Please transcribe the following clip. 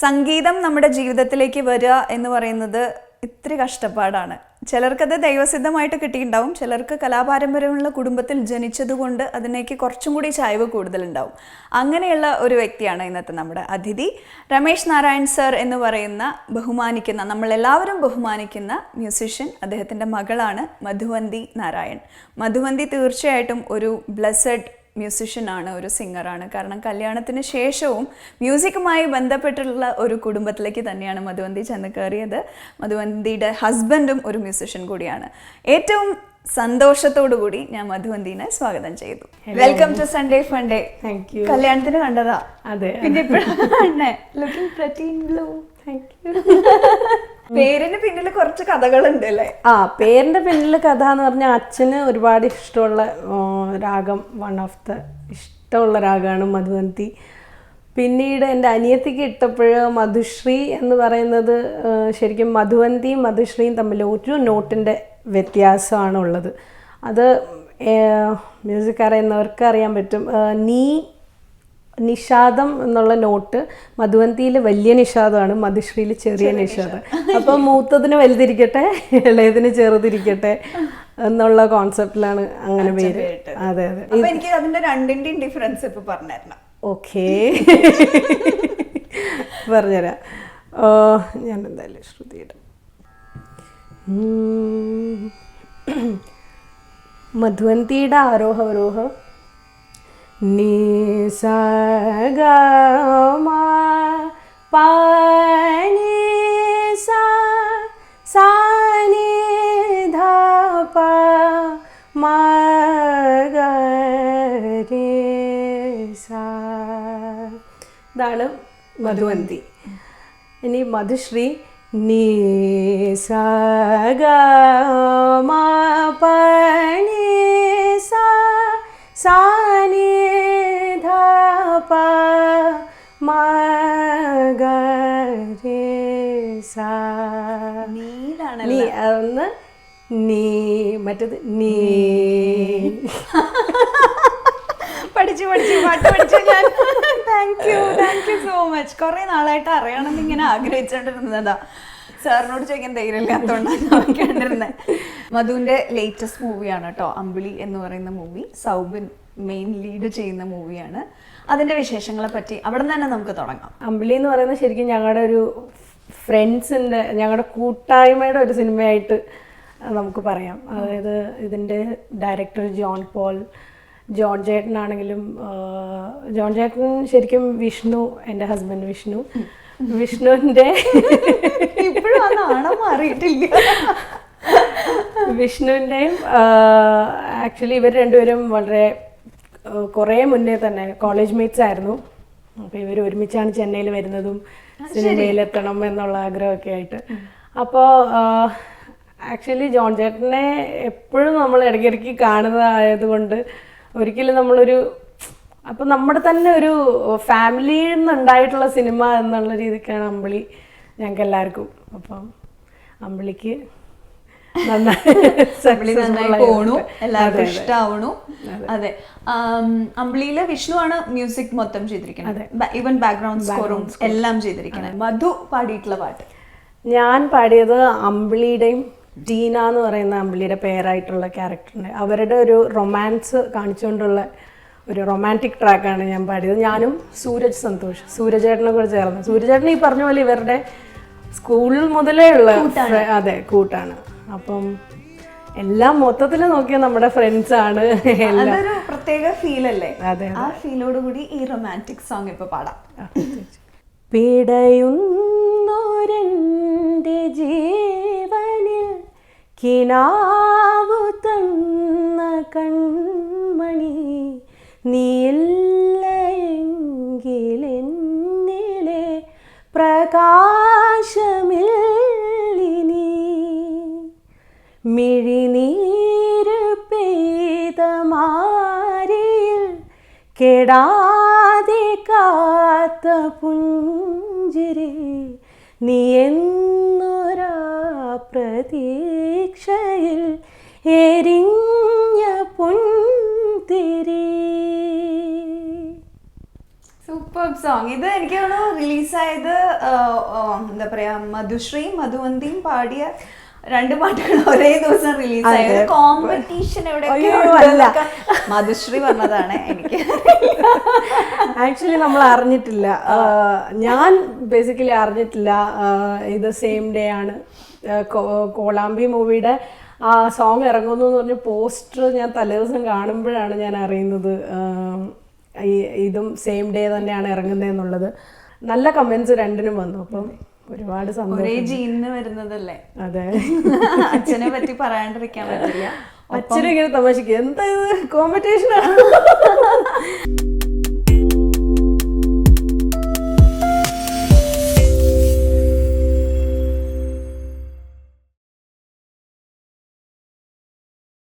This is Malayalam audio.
സംഗീതം നമ്മുടെ ജീവിതത്തിലേക്ക് വരിക എന്ന് പറയുന്നത് ഇത്തിരി കഷ്ടപ്പാടാണ്. ചിലർക്കത് ദൈവസിദ്ധമായിട്ട് കിട്ടിയിട്ടുണ്ടാവും, ചിലർക്ക് കലാപാരമ്പര്യമുള്ള കുടുംബത്തിൽ ജനിച്ചതുകൊണ്ട് അതിനേക്ക് കുറച്ചും കൂടി ചായ്വ് കൂടുതലുണ്ടാവും. അങ്ങനെയുള്ള ഒരു വ്യക്തിയാണ് ഇന്നത്തെ നമ്മുടെ അതിഥി. രമേശ് നാരായൺ സർ എന്ന് പറയുന്ന നമ്മളെല്ലാവരും ബഹുമാനിക്കുന്ന മ്യൂസിഷ്യൻ. അദ്ദേഹത്തിൻ്റെ മകളാണ് മധുവന്തി നാരായൺ. മധുവന്തി തീർച്ചയായിട്ടും ഒരു ബ്ലെസ്സഡ് മ്യൂസിഷ്യനാണ്, ഒരു സിംഗറാണ്. കാരണം കല്യാണത്തിന് ശേഷവും മ്യൂസിക്കുമായി ബന്ധപ്പെട്ടുള്ള ഒരു കുടുംബത്തിലേക്ക് തന്നെയാണ് മധുവന്തി ചെന്ന് കയറിയത്. മധുവന്തിയുടെ ഹസ്ബൻഡും ഒരു മ്യൂസിഷ്യൻ കൂടിയാണ്. ഏറ്റവും സന്തോഷത്തോടു കൂടി ഞാൻ മധുവന്തിനെ സ്വാഗതം ചെയ്തു. Welcome to Sunday Funday. Thank you. കല്യാണത്തിന് കണ്ടതാ? അതെ. പിന്നെ looking pretty in blue. Thank you. പേരിന് പിന്നിൽ കുറച്ച് കഥകളുണ്ട് അല്ലേ? പേരിന്റെ പിന്നിൽ കഥ എന്ന് പറഞ്ഞാൽ അച്ഛന് ഒരുപാട് ഇഷ്ടമുള്ള രാഗം, വൺ ഓഫ് ദ ഇഷ്ടമുള്ള രാഗമാണ് മധുവന്തി. പിന്നീട് എൻ്റെ അനിയത്തിക്ക് ഇട്ടപ്പോൾ മധുശ്രീ എന്ന് പറയുന്നത് ശരിക്കും മധുവന്തിയും മധുശ്രീയും തമ്മിൽ ഒരു നോട്ടിൻ്റെ വ്യത്യാസമാണ് ഉള്ളത്. അത് മ്യൂസിക് അറിയുന്നവർക്ക് അറിയാൻ പറ്റും. നിഷാദം എന്നുള്ള നോട്ട് മധുവന്തിയിൽ വലിയ നിഷാദമാണ്, മധുശ്രീയിൽ ചെറിയ നിഷാദം. അപ്പം മൂത്തതിന് വലുതിരിക്കട്ടെ, ഇളയതിന് ചെറുതിരിക്കട്ടെ എന്നുള്ള കോൺസെപ്റ്റിലാണ് അങ്ങനെ പേര്. അതെ അതെ. എനിക്ക് അതിന്റെ രണ്ടിന്റെയും ഡിഫറൻസ് ഇപ്പൊ പറഞ്ഞുതരണം. ഓക്കേ, പറഞ്ഞുതരാം. ഞാൻ എന്തായാലും ശ്രുതിയിടാം. മധുവന്തിയുടെ ആരോഹവരോഹം ni sa ga ma pa ni sa sa ni dha pa ma ga re sa. ഇതാണ് മധുവന്തി. ഇനി Madhushree ni sa ga ma pa ni sa sa ni മറ്റത് നീ പഠിച്ചു പാട്ട് പഠിച്ചു ഞാൻ. Thank you so much. കുറെ നാളായിട്ട് അറിയണമെന്ന് ഇങ്ങനെ ആഗ്രഹിച്ചോണ്ടിരുന്നതാ. സാറിനോട് ചോദിക്കാൻ ധൈര്യമില്ലാത്തതുകൊണ്ടാണ് ചോദിക്കേണ്ടിരുന്നത്. മധുവിന്റെ ലേറ്റസ്റ്റ് മൂവിയാണ് കേട്ടോ അമ്പിളി എന്ന് പറയുന്ന മൂവി. സൗബിൻ മെയിൻ ലീഡ് ചെയ്യുന്ന മൂവിയാണ്. അതിന്റെ വിശേഷങ്ങളെ പറ്റി അവിടെ തന്നെ നമുക്ക് തുടങ്ങാം. അമ്പിളി എന്ന് പറയുന്നത് ശരിക്കും ഞങ്ങളുടെ ഒരു ഫ്രണ്ട്സിൻ്റെ, ഞങ്ങളുടെ കൂട്ടായ്മയുടെ ഒരു സിനിമയായിട്ട് നമുക്ക് പറയാം. അതായത് ഇതിൻ്റെ ഡയറക്ടർ ജോൺ പോൾ, ജോൺ ചേട്ടനാണെങ്കിലും ജോൺ ചേട്ടൻ ശരിക്കും വിഷ്ണു, എൻ്റെ ഹസ്ബൻഡ് വിഷ്ണുവിൻ്റെ ഇപ്പോഴും ആ നാണം മാറിയിട്ടില്ല. വിഷ്ണുവിൻ്റെയും ആക്ച്വലി ഇവർ രണ്ടുപേരും വളരെ കുറേ മുന്നേ തന്നെ കോളേജ് മേറ്റ്സ് ആയിരുന്നു. അപ്പോൾ ഇവർ ഒരുമിച്ചാണ് ചെന്നൈയിൽ വരുന്നതും സിനിമയിലെത്തണം എന്നുള്ള ആഗ്രഹമൊക്കെ ആയിട്ട്. അപ്പോൾ ആക്ച്വലി ജോൺ ചേട്ടനെ എപ്പോഴും നമ്മൾ ഇടയ്ക്കിടയ്ക്ക് കാണുന്നതായതുകൊണ്ട് ഒരിക്കലും നമ്മളൊരു അപ്പം നമ്മുടെ തന്നെ ഒരു ഫാമിലിയിൽ നിന്നുണ്ടായിട്ടുള്ള സിനിമ എന്നുള്ള രീതിക്കാണ് അമ്പിളി ഞങ്ങൾക്ക് എല്ലാവർക്കും. അപ്പം അമ്പിളിക്ക് നന്നായി പോണു, എല്ലാവർക്കും ഇഷ്ടാവണു. അതെ, അമ്പിളിയിലെ വിഷ്ണു ആണ് മ്യൂസിക് മൊത്തം ചെയ്തിരിക്കുന്നത്, ഈവൻ ബാക്ക്ഗ്രൗണ്ട് സ്കോറും എല്ലാം ചെയ്തിരിക്കുന്നത്. മധു പാടിയിട്ടുള്ള പാട്ട് ഞാൻ പാടിയത് അമ്പിളിയുടെയും ടീന എന്ന് പറയുന്ന അമ്പിളിയുടെ പേരായിട്ടുള്ള ക്യാരക്ടറിൻ്റെ അവരുടെ ഒരു റൊമാൻസ് കാണിച്ചുകൊണ്ടുള്ള ഒരു റൊമാൻറ്റിക് ട്രാക്കാണ് ഞാൻ പാടിയത്. ഞാനും സൂരജേട്ടനെ കൂടെ ചേർന്ന്. സൂരജേട്ടൻ ഈ പറഞ്ഞ പോലെ ഇവരുടെ സ്കൂളിൽ മുതലേ ഉള്ള അതെ കൂട്ടാണ്. അപ്പം എല്ലാം മൊത്തത്തിൽ നോക്കിയാൽ നമ്മുടെ ഫ്രണ്ട്സ് ആണ്. അതൊരു പ്രത്യേക ഫീൽ അല്ലേ? അതെ, ആ ഫീലോട് കൂടി ഈ റൊമാൻറ്റിക് സോങ് ഇപ്പൊ പാടാം. പിടയുന്നോരെൻ്റെ ജീവനിൽ കിനാവു തന്ന കൺമണി നീയില്ലെങ്കിലെന്നിലെ പ്രകാശമില്ലിനി മിഴിനീര് പെയ്ത മാരിയിൽ കെടാതെ കാത്ത പുഞ്ചിരി നീ എന്നൊരാ പ്രതീക്ഷയിൽ എരിഞ്ഞ പൊൻതിരി. Super group song. ഇത് എനിക്ക് തോന്നുന്നു റിലീസായത് എന്താ പറയാ, മധുശ്രീയും മധുവന്തിയും പാടിയ 2 പാട്ടുകൾ ഒരേ ദിവസം റിലീസായത്. കോമ്പറ്റീഷൻ എവിടെ മധുശ്രീ പറഞ്ഞതാണ് എനിക്ക്. ആക്ച്വലി നമ്മൾ അറിഞ്ഞിട്ടില്ല, ഞാൻ ബേസിക്കലി അറിഞ്ഞിട്ടില്ല ഇത് സെയിം ഡേ ആണ്. കോളാമ്പി മൂവിയുടെ ആ സോങ് ഇറങ്ങുന്നു എന്ന് പറഞ്ഞ പോസ്റ്റർ ഞാൻ തലേദിവസം കാണുമ്പോഴാണ് ഞാൻ അറിയുന്നത് ഇതും സെയിം ഡേ തന്നെയാണ് ഇറങ്ങുന്നതെന്നുള്ളത്. നല്ല കമന്റ്സ് രണ്ടിനും വന്നു. അപ്പം ഒരുപാട് സന്തോഷം. ജീന്ന് വരുന്നതല്ലേ. അതെ, അച്ഛനെ പറ്റി പറയാണ്ടിരിക്കാൻ പറ്റില്ല. അച്ഛനും ഇങ്ങനെ തമാശക്ക് എന്താ ഇത് കോമ്പറ്റീഷൻ ആണ്.